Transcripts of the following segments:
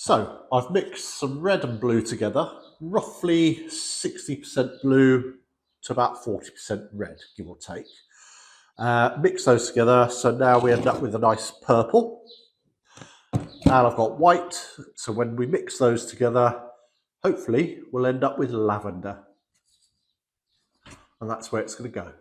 So I've mixed some red and blue together, roughly 60% blue to about 40% red, give or take. Mix those together, so now we end up with a nice purple. And I've got white, so when we mix those together, hopefully we'll end up with lavender. And that's where it's going to go.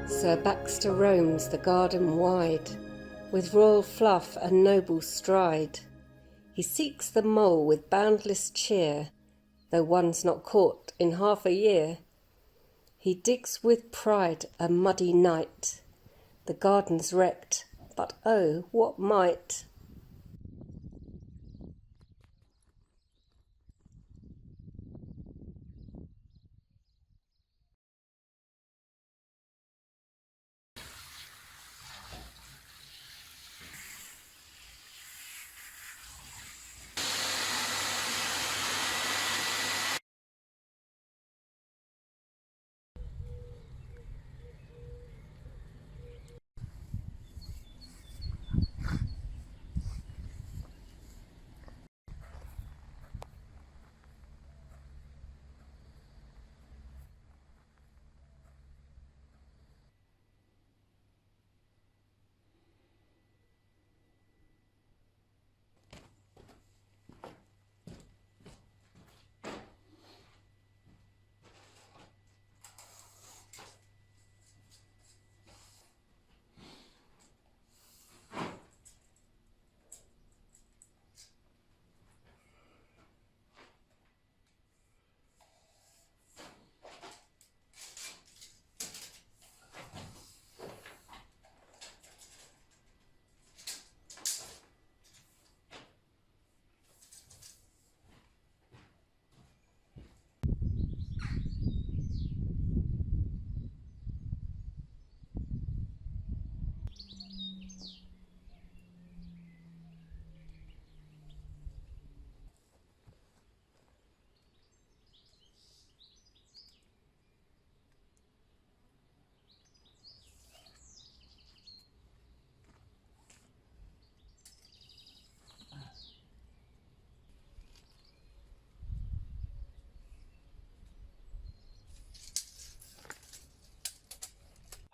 Sir Baxter roams the garden wide, with royal fluff and noble stride. He seeks the mole with boundless cheer, though one's not caught in half a year. He digs with pride a muddy night. The garden's wrecked, but oh, what might!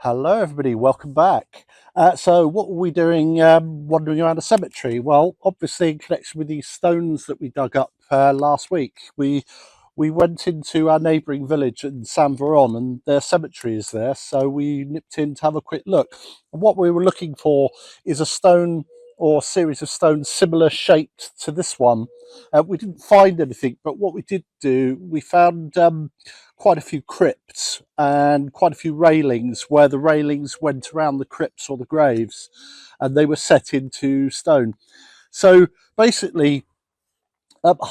Hello, everybody. Welcome back. So, what were we doing wandering around a cemetery? Well, obviously, in connection with these stones that we dug up last week, we went into our neighbouring village in Saint Veron, and their cemetery is there. So we nipped in to have a quick look. And what we were looking for is a stone or series of stones similar shaped to this one. We didn't find anything, but what we did do, we found quite a few crypts and quite a few railings where the railings went around the crypts or the graves, and they were set into stone. So basically,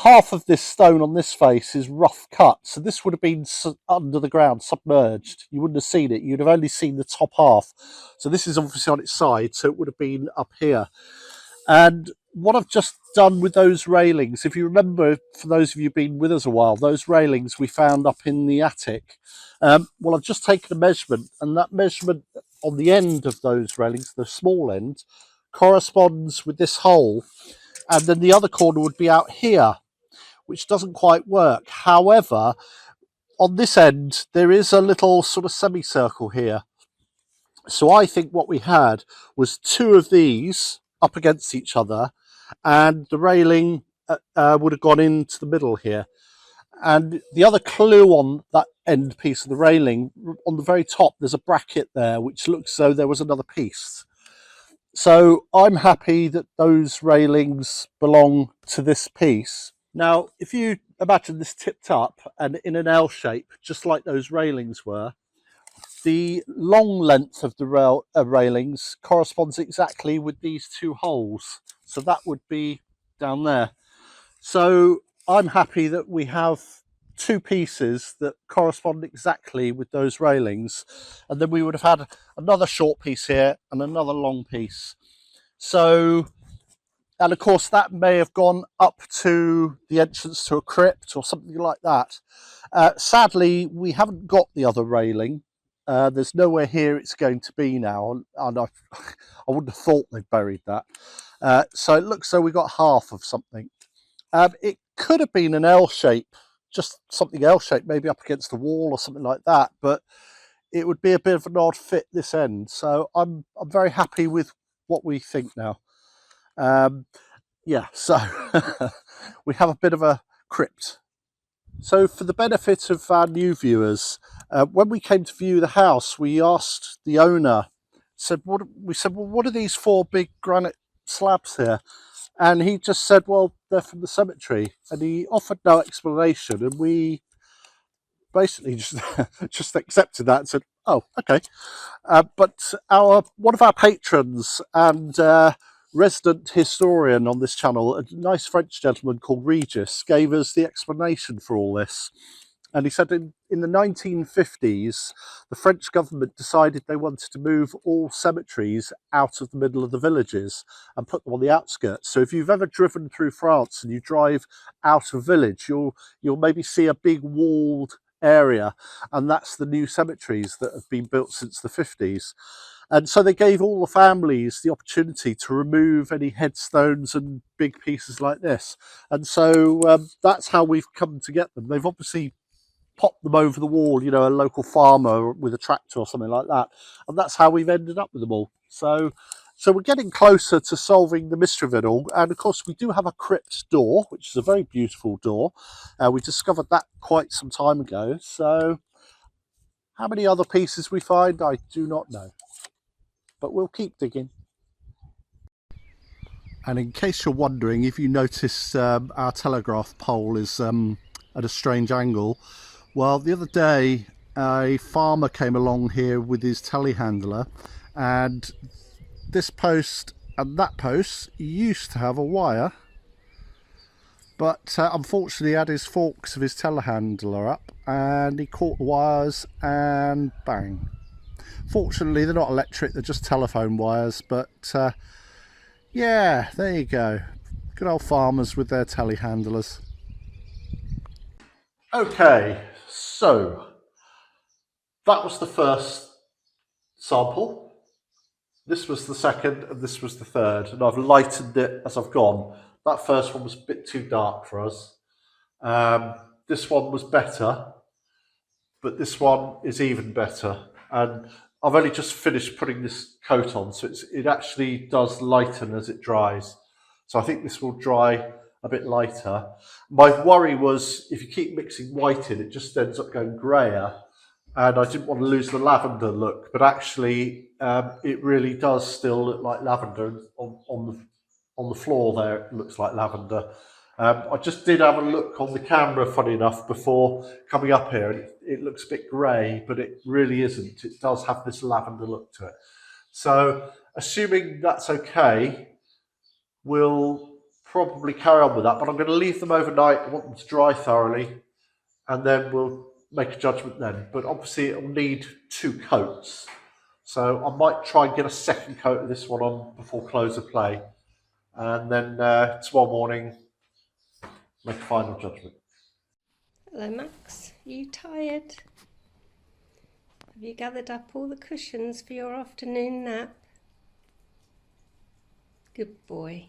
half of this stone on this face is rough cut. So this would have been under the ground, submerged. You wouldn't have seen it. You'd have only seen the top half. So this is obviously on its side. So it would have been up here. And what I've just done with those railings, if you remember, for those of you who've been with us a while, those railings we found up in the attic. Well, I've just taken a measurement, and that measurement on the end of those railings, the small end, corresponds with this hole. And then the other corner would be out here, which doesn't quite work. However, on this end, there is a little sort of semicircle here. So I think what we had was two of these up against each other, and the railing would have gone into the middle here. And the other clue on that end piece of the railing, on the very top, there's a bracket there, which looks as though there was another piece. So I'm happy that those railings belong to this piece. Now, if you imagine this tipped up and in an L shape, just like those railings were, the long length of the railings corresponds exactly with these two holes. So that would be down there. So I'm happy that we have two pieces that correspond exactly with those railings, and then we would have had another short piece here and another long piece. So, and of course that may have gone up to the entrance to a crypt or something like that. Sadly, we haven't got the other railing. There's nowhere here it's going to be now, and I wouldn't have thought they'd buried that. So it looks like we got half of something. It could have been an L shape, just something L shape, maybe up against the wall or something like that, but it would be a bit of an odd fit this end. So I'm very happy with what we think now. Yeah, so we have a bit of a crypt. So for the benefit of our new viewers, when we came to view the house, we asked the owner, well, what are these four big granite slabs here? And he just said, well, they're from the cemetery. And he offered no explanation. And we basically just accepted that and said, oh, okay. But one of our patrons and resident historian on this channel, a nice French gentleman called Regis, gave us the explanation for all this. And he said in the 1950s, the French government decided they wanted to move all cemeteries out of the middle of the villages and put them on the outskirts. So if you've ever driven through France and you drive out of a village, you'll maybe see a big walled area, and that's the new cemeteries that have been built since the 50s. And so they gave all the families the opportunity to remove any headstones and big pieces like this. And so that's how we've come to get them. They've obviously popped them over the wall, you know, a local farmer with a tractor or something like that. And that's how we've ended up with them all. So we're getting closer to solving the mystery of it all. And of course, we do have a crypt door, which is a very beautiful door. We discovered that quite some time ago. So how many other pieces we find, I do not know. But we'll keep digging. And in case you're wondering, if you notice our telegraph pole is at a strange angle, well, the other day a farmer came along here with his telehandler, and this post and that post used to have a wire, but unfortunately he had his forks of his telehandler up and he caught the wires and bang. Fortunately they're not electric, they're just telephone wires, but yeah, there you go. Good old farmers with their telehandlers. Okay, so that was the first sample. This was the second, and this was the third, and I've lightened it as I've gone. That first one was a bit too dark for us. This one was better, but this one is even better. And I've only just finished putting this coat on, so it actually does lighten as it dries. So I think this will dry a bit lighter. My worry was if you keep mixing white in, it just ends up going grayer, and I didn't want to lose the lavender look. But actually, it really does still look like lavender on the floor. There, it looks like lavender. I just did have a look on the camera, funny enough, before coming up here, and it looks a bit grey, but it really isn't. It does have this lavender look to it. So, assuming that's okay, we'll probably carry on with that, but I'm going to leave them overnight. I want them to dry thoroughly, and then we'll make a judgment then. But obviously, it'll need 2 coats. So, I might try and get a second coat of this one on before close of play. And then tomorrow morning, make a final judgment. Hello, Max. Are you tired? Have you gathered up all the cushions for your afternoon nap? Good boy.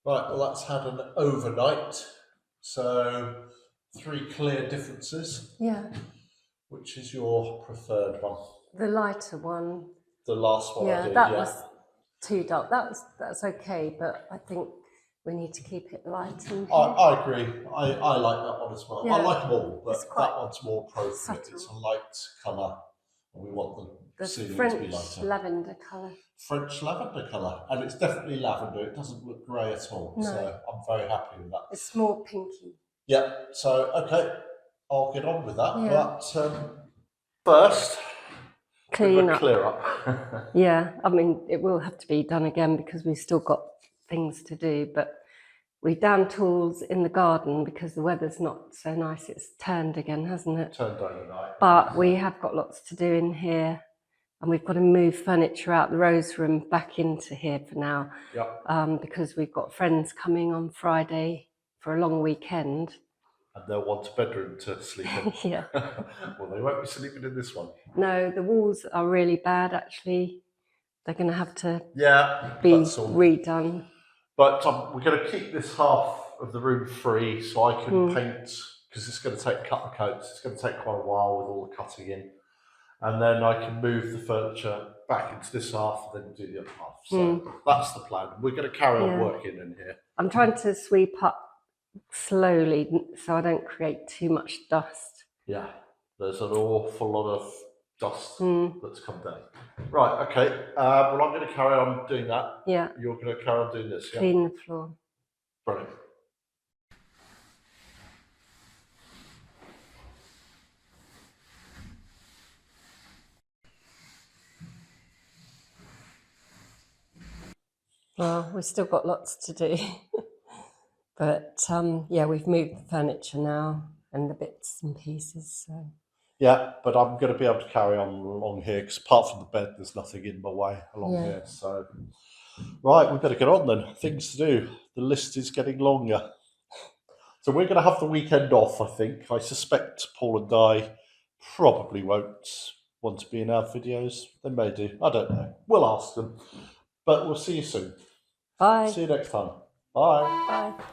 Right, well, that's had an overnight. So 3 clear differences. Yeah. Which is your preferred one? The lighter one. The last one I did, that was too dark. That's okay, but I think we need to keep it light in here. I agree. I like that one as well. Yeah. I like them all, but that one's more appropriate. subtle. It's a light colour, and we want the ceiling to be French lighter. lavender colour. French lavender colour, and it's definitely lavender. It doesn't look grey at all, No. so I'm very happy with that. It's more pinky. Yeah, so okay, I'll get on with that. Yeah. But first, Clean up. clear up. Yeah, I mean, it will have to be done again because we've still got things to do, but we've down tools in the garden because the weather's not so nice. It's turned again, hasn't it? Turned overnight. But we have got lots to do in here, and we've got to move furniture out the rose room back into here for now. Yep. Because we've got friends coming on Friday for a long weekend. And they'll want a bedroom to sleep in. Yeah. Well, they won't be sleeping in this one. No, the walls are really bad, actually. They're going to have to be redone. But we're going to keep this half of the room free so I can paint, because it's going to take a couple of coats. It's going to take quite a while with all the cutting in. And then I can move the furniture back into this half and then do the other half. So that's the plan. We're going to carry on working in here. I'm trying to sweep up slowly so I don't create too much dust. Yeah, there's an awful lot of dust that's come down. Right, okay. Well, I'm going to carry on doing that. Yeah. You're going to carry on doing this, yeah? Clean the floor. Brilliant. Well, we've still got lots to do. But yeah, we've moved the furniture now and the bits and pieces. So. Yeah, but I'm going to be able to carry on along here because apart from the bed, there's nothing in my way along here. So, right, we better get on then. Things to do. The list is getting longer. So we're going to have the weekend off, I think. I suspect Paul and Di probably won't want to be in our videos. They may do. I don't know. We'll ask them. But we'll see you soon. Bye. See you next time. Bye. Bye.